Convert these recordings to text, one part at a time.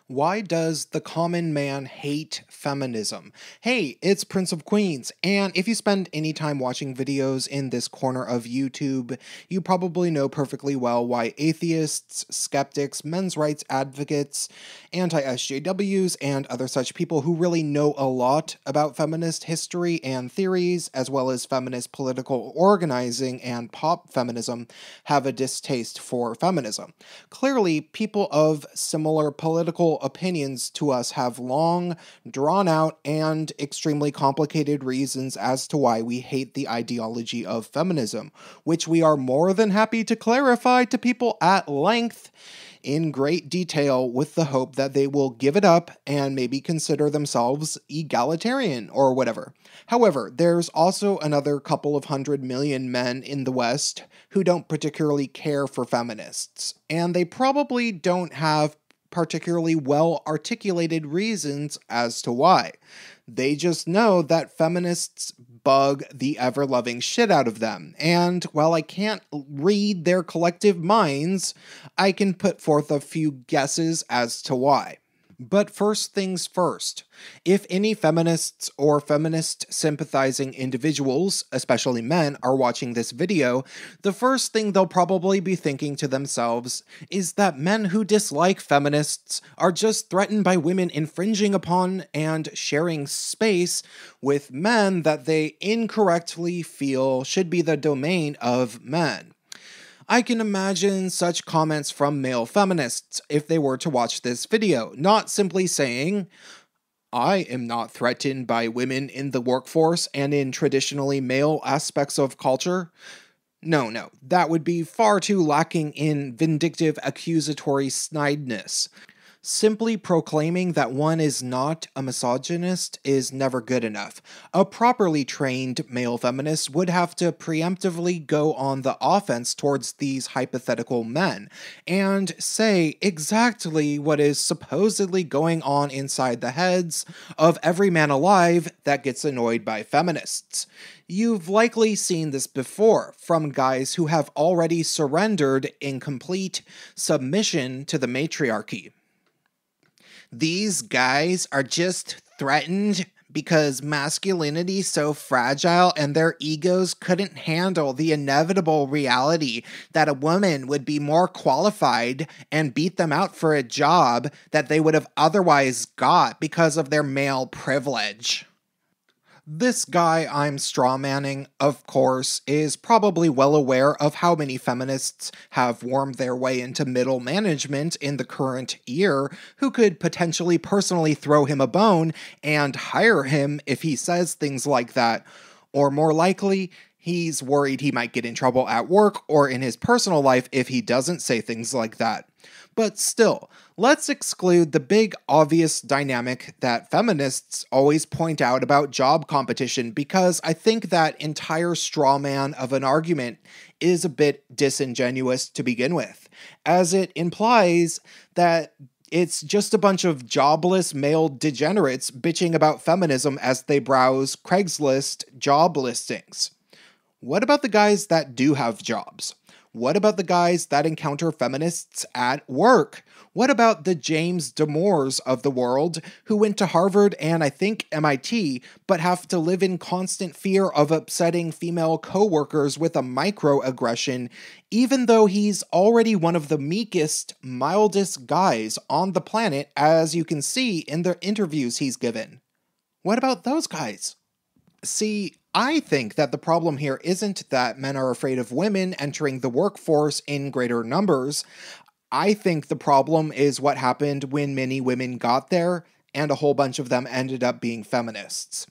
Why does the common man hate feminism? Hey, it's Prince of Queens, and if you spend any time watching videos in this corner of YouTube, you probably know perfectly well why atheists, skeptics, men's rights advocates, anti-SJWs, and other such people who really know a lot about feminist history and theories, as well as feminist political organizing and pop feminism, have a distaste for feminism. Clearly, people of similar political opinions to us have long, drawn out, and extremely complicated reasons as to why we hate the ideology of feminism, which we are more than happy to clarify to people at length in great detail with the hope that they will give it up and maybe consider themselves egalitarian or whatever. However, there's also another couple of 100 million men in the West who don't particularly care for feminists, and they probably don't have particularly well-articulated reasons as to why. They just know that feminists bug the ever-loving shit out of them, and while I can't read their collective minds, I can put forth a few guesses as to why. But first things first, if any feminists or feminist-sympathizing individuals, especially men, are watching this video, the first thing they'll probably be thinking to themselves is that men who dislike feminists are just threatened by women infringing upon and sharing space with men that they incorrectly feel should be the domain of men. I can imagine such comments from male feminists if they were to watch this video, not simply saying, "I am not threatened by women in the workforce and in traditionally male aspects of culture." No, that would be far too lacking in vindictive accusatory snideness. Simply proclaiming that one is not a misogynist is never good enough. A properly trained male feminist would have to preemptively go on the offense towards these hypothetical men, and say exactly what is supposedly going on inside the heads of every man alive that gets annoyed by feminists. You've likely seen this before from guys who have already surrendered in complete submission to the matriarchy. These guys are just threatened because masculinity's so fragile and their egos couldn't handle the inevitable reality that a woman would be more qualified and beat them out for a job that they would have otherwise got because of their male privilege. This guy I'm strawmanning, of course, is probably well aware of how many feminists have wormed their way into middle management in the current year who could potentially personally throw him a bone and hire him if he says things like that. Or more likely, he's worried he might get in trouble at work or in his personal life if he doesn't say things like that. But still, let's exclude the big obvious dynamic that feminists always point out about job competition, because I think that entire straw man of an argument is a bit disingenuous to begin with, as it implies that it's just a bunch of jobless male degenerates bitching about feminism as they browse Craigslist job listings. What about the guys that do have jobs? What about the guys that encounter feminists at work? What about the James Damores of the world who went to Harvard and I think MIT, but have to live in constant fear of upsetting female coworkers with a microaggression, even though he's already one of the meekest, mildest guys on the planet, as you can see in the interviews he's given? What about those guys? See, I think that the problem here isn't that men are afraid of women entering the workforce in greater numbers. I think the problem is what happened when many women got there, and a whole bunch of them ended up being feminists.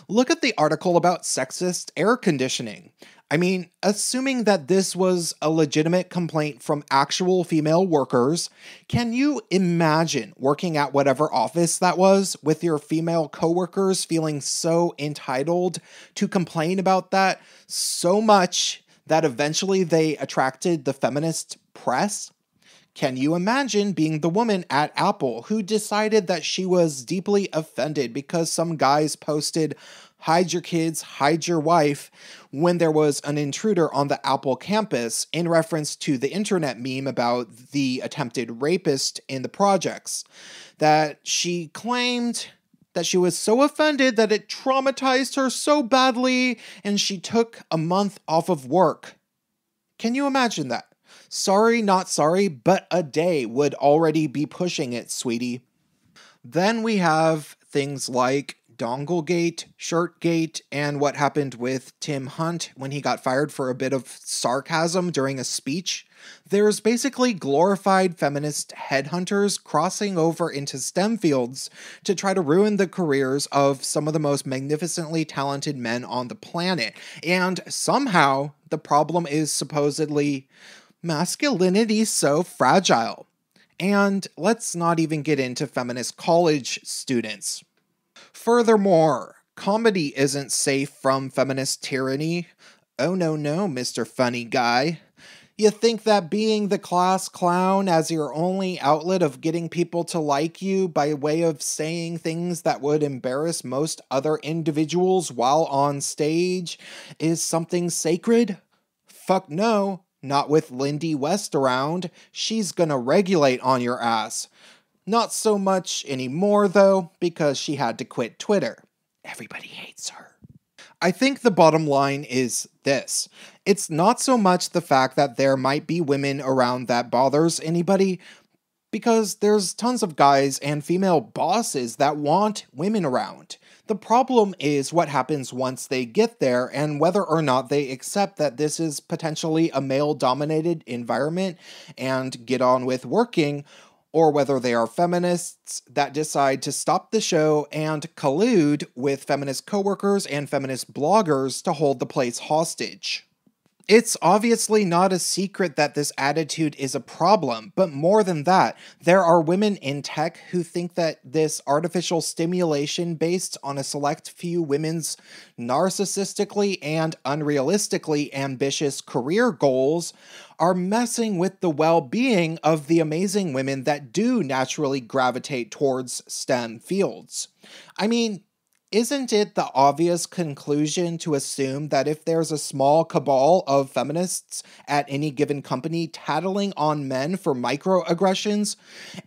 Look at the article about sexist air conditioning. I mean, assuming that this was a legitimate complaint from actual female workers, can you imagine working at whatever office that was with your female coworkers feeling so entitled to complain about that so much that eventually they attracted the feminist press? Can you imagine being the woman at Apple who decided that she was deeply offended because some guys posted hide your kids, hide your wife, when there was an intruder on the Apple campus in reference to the internet meme about the attempted rapist in the projects, that she claimed that she was so offended that it traumatized her so badly and she took a month off of work. Can you imagine that? Sorry, not sorry, but a day would already be pushing it, sweetie. Then we have things like Donglegate, Shirtgate, and what happened with Tim Hunt when he got fired for a bit of sarcasm during a speech. There's basically glorified feminist headhunters crossing over into STEM fields to try to ruin the careers of some of the most magnificently talented men on the planet. And somehow, the problem is supposedly masculinity so fragile. And let's not even get into feminist college students. Furthermore, comedy isn't safe from feminist tyranny. Oh no, Mr. Funny Guy. You think that being the class clown as your only outlet of getting people to like you by way of saying things that would embarrass most other individuals while on stage is something sacred? Fuck no, not with Lindy West around. She's gonna regulate on your ass. Not so much anymore, though, because she had to quit Twitter. Everybody hates her. I think the bottom line is this. It's not so much the fact that there might be women around that bothers anybody, because there's tons of guys and female bosses that want women around. The problem is what happens once they get there and whether or not they accept that this is potentially a male-dominated environment and get on with working, or whether they are feminists that decide to stop the show and collude with feminist coworkers and feminist bloggers to hold the place hostage. It's obviously not a secret that this attitude is a problem, but more than that, there are women in tech who think that this artificial stimulation based on a select few women's narcissistically and unrealistically ambitious career goals are messing with the well-being of the amazing women that do naturally gravitate towards STEM fields. I mean, isn't it the obvious conclusion to assume that if there's a small cabal of feminists at any given company tattling on men for microaggressions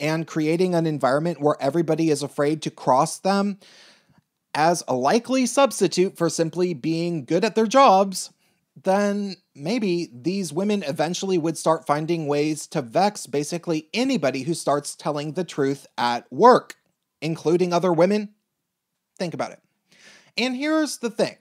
and creating an environment where everybody is afraid to cross them as a likely substitute for simply being good at their jobs, then maybe these women eventually would start finding ways to vex basically anybody who starts telling the truth at work, including other women? Think about it. And here's the thing.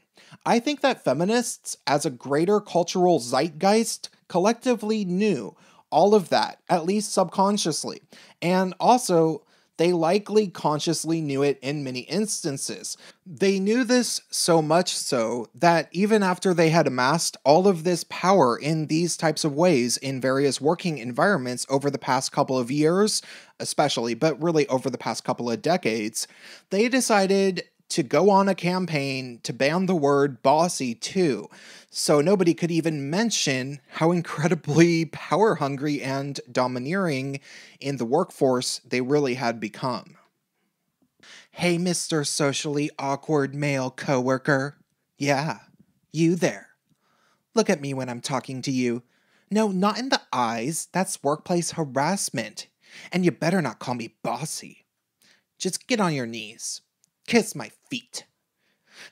I think that feminists, as a greater cultural zeitgeist, collectively knew all of that, at least subconsciously. And also, they likely consciously knew it in many instances. They knew this so much so that even after they had amassed all of this power in these types of ways in various working environments over the past couple of years, especially, but really over the past couple of decades, they decided to go on a campaign to ban the word bossy too, so nobody could even mention how incredibly power-hungry and domineering in the workforce they really had become. Hey, Mr. Socially Awkward Male Coworker. Yeah, you there. Look at me when I'm talking to you. No, not in the eyes. That's workplace harassment. And you better not call me bossy. Just get on your knees. Kiss my feet.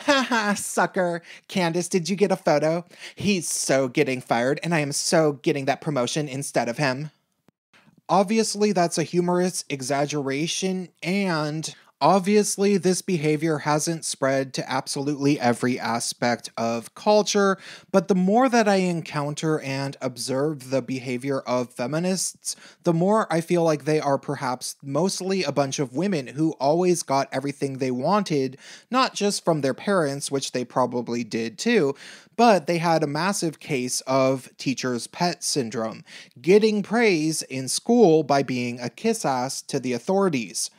Haha, sucker. Candace, did you get a photo? He's so getting fired, and I am so getting that promotion instead of him. Obviously, that's a humorous exaggeration, and obviously, this behavior hasn't spread to absolutely every aspect of culture, but the more that I encounter and observe the behavior of feminists, the more I feel like they are perhaps mostly a bunch of women who always got everything they wanted, not just from their parents, which they probably did too, but they had a massive case of teacher's pet syndrome, getting praise in school by being a kiss-ass to the authorities.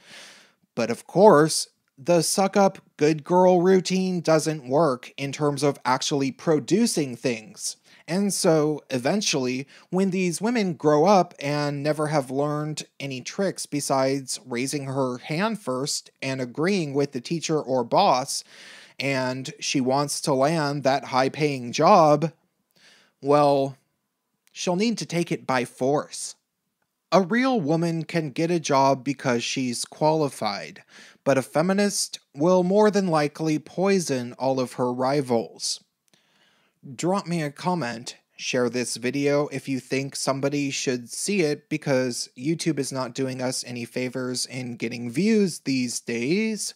But of course, the suck-up good girl routine doesn't work in terms of actually producing things. And so, eventually, when these women grow up and never have learned any tricks besides raising her hand first and agreeing with the teacher or boss, and she wants to land that high-paying job, well, she'll need to take it by force. A real woman can get a job because she's qualified, but a feminist will more than likely poison all of her rivals. Drop me a comment, share this video if you think somebody should see it, because YouTube is not doing us any favors in getting views these days,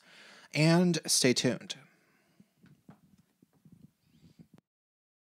and stay tuned.